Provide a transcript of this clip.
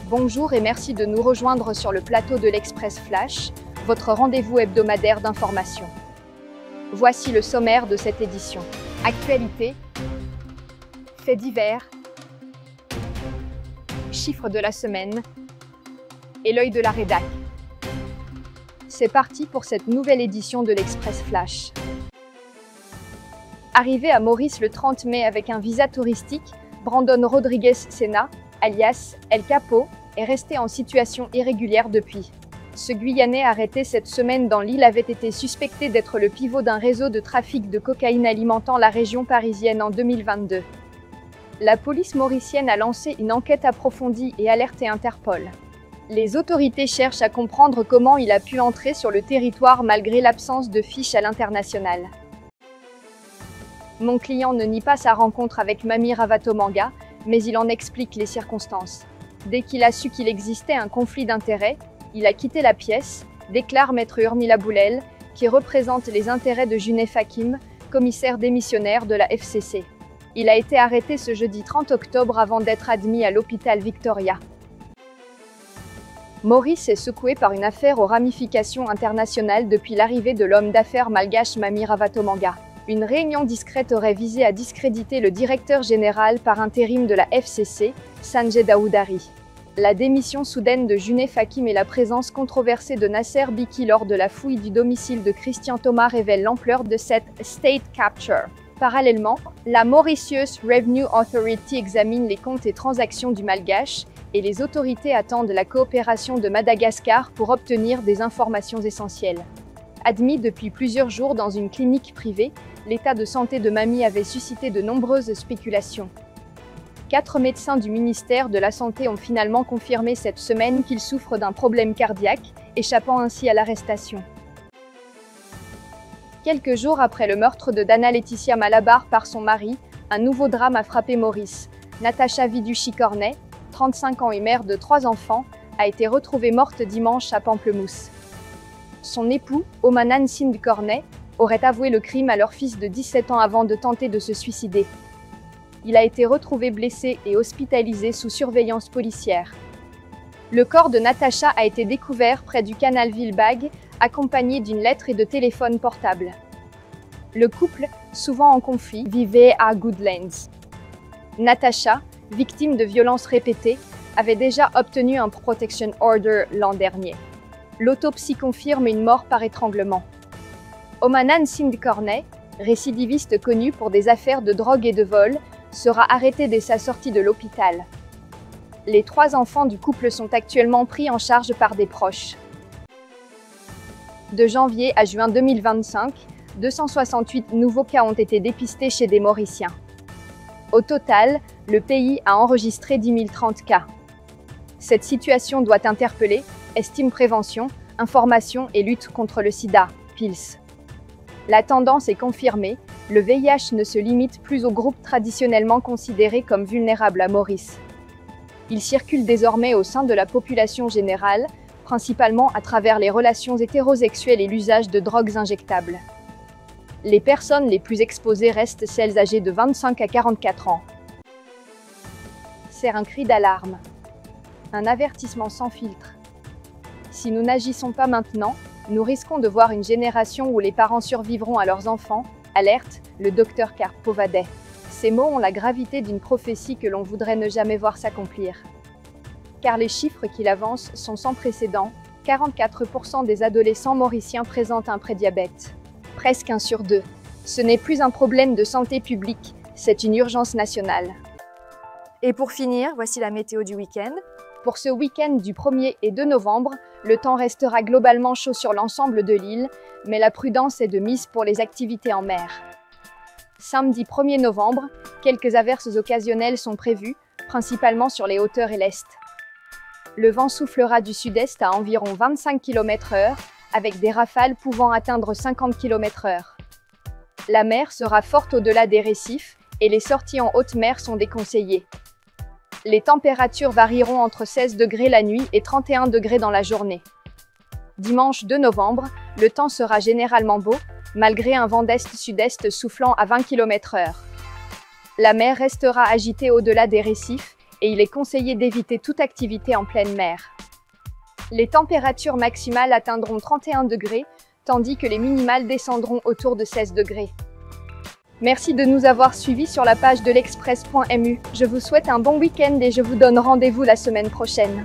Bonjour et merci de nous rejoindre sur le plateau de l'Express Flash, votre rendez-vous hebdomadaire d'information. Voici le sommaire de cette édition. Actualité, faits divers, chiffres de la semaine et l'œil de la rédac. C'est parti pour cette nouvelle édition de l'Express Flash. Arrivé à Maurice le 30 mai avec un visa touristique, Brandon Rodriguez Sena, alias El Capo, est resté en situation irrégulière depuis. Ce Guyanais arrêté cette semaine dans l'île avait été suspecté d'être le pivot d'un réseau de trafic de cocaïne alimentant la région parisienne en 2022. La police mauricienne a lancé une enquête approfondie et alerté Interpol. Les autorités cherchent à comprendre comment il a pu entrer sur le territoire malgré l'absence de fiches à l'international. Mon client ne nie pas sa rencontre avec Mami Ravatomanga, mais il en explique les circonstances. Dès qu'il a su qu'il existait un conflit d'intérêts, il a quitté la pièce, déclare maître Urmila Boulel, qui représente les intérêts de Junef Hakim, commissaire démissionnaire de la FCC. Il a été arrêté ce jeudi 30 octobre avant d'être admis à l'hôpital Victoria. Maurice est secoué par une affaire aux ramifications internationales depuis l'arrivée de l'homme d'affaires malgache Mami Ravatomanga. Une réunion discrète aurait visé à discréditer le directeur général par intérim de la FCC, Sanjay Daoudari. La démission soudaine de Junef Hakim et la présence controversée de Nasser Biki lors de la fouille du domicile de Christian Thomas révèlent l'ampleur de cette « state capture ». Parallèlement, la Mauritius Revenue Authority examine les comptes et transactions du Malgache, et les autorités attendent la coopération de Madagascar pour obtenir des informations essentielles. Admis depuis plusieurs jours dans une clinique privée, l'état de santé de Mami avait suscité de nombreuses spéculations. 4 médecins du ministère de la Santé ont finalement confirmé cette semaine qu'il souffre d'un problème cardiaque, échappant ainsi à l'arrestation. Quelques jours après le meurtre de Dana Laetitia Malabar par son mari, un nouveau drame a frappé Maurice. Natacha Viduchi-Cornet, 35 ans et mère de 3 enfants, a été retrouvée morte dimanche à Pamplemousse. Son époux, Omanan Singh Cornet, aurait avoué le crime à leur fils de 17 ans avant de tenter de se suicider. Il a été retrouvé blessé et hospitalisé sous surveillance policière. Le corps de Natacha a été découvert près du canal Villebag, accompagné d'une lettre et de téléphones portables. Le couple, souvent en conflit, vivait à Goodlands. Natacha, victime de violences répétées, avait déjà obtenu un Protection Order l'an dernier. L'autopsie confirme une mort par étranglement. Omanan Singh Cornet, récidiviste connu pour des affaires de drogue et de vol, sera arrêté dès sa sortie de l'hôpital. Les 3 enfants du couple sont actuellement pris en charge par des proches. De janvier à juin 2025, 268 nouveaux cas ont été dépistés chez des Mauriciens. Au total, le pays a enregistré 10 030 cas. Cette situation doit interpeller, estime Prévention, Information et lutte contre le sida, PILS. La tendance est confirmée, le VIH ne se limite plus aux groupes traditionnellement considérés comme vulnérables à Maurice. Il circule désormais au sein de la population générale, principalement à travers les relations hétérosexuelles et l'usage de drogues injectables. Les personnes les plus exposées restent celles âgées de 25 à 44 ans. C'est un cri d'alarme. Un avertissement sans filtre. Si nous n'agissons pas maintenant, nous risquons de voir une génération où les parents survivront à leurs enfants, alerte le docteur Karpovadeh. Ces mots ont la gravité d'une prophétie que l'on voudrait ne jamais voir s'accomplir. Car les chiffres qu'il avance sont sans précédent, 44% des adolescents mauriciens présentent un prédiabète. Presque 1 sur 2. Ce n'est plus un problème de santé publique, c'est une urgence nationale. Et pour finir, voici la météo du week-end. Pour ce week-end du 1er et 2 novembre, le temps restera globalement chaud sur l'ensemble de l'île, mais la prudence est de mise pour les activités en mer. Samedi 1er novembre, quelques averses occasionnelles sont prévues, principalement sur les hauteurs et l'est. Le vent soufflera du sud-est à environ 25 km/h, avec des rafales pouvant atteindre 50 km/h. La mer sera forte au-delà des récifs, et les sorties en haute mer sont déconseillées. Les températures varieront entre 16 degrés la nuit et 31 degrés dans la journée. Dimanche 2 novembre, le temps sera généralement beau, malgré un vent d'est-sud-est soufflant à 20 km/h. La mer restera agitée au-delà des récifs et il est conseillé d'éviter toute activité en pleine mer. Les températures maximales atteindront 31 degrés, tandis que les minimales descendront autour de 16 degrés. Merci de nous avoir suivis sur la page de l'express.mu. Je vous souhaite un bon week-end et je vous donne rendez-vous la semaine prochaine.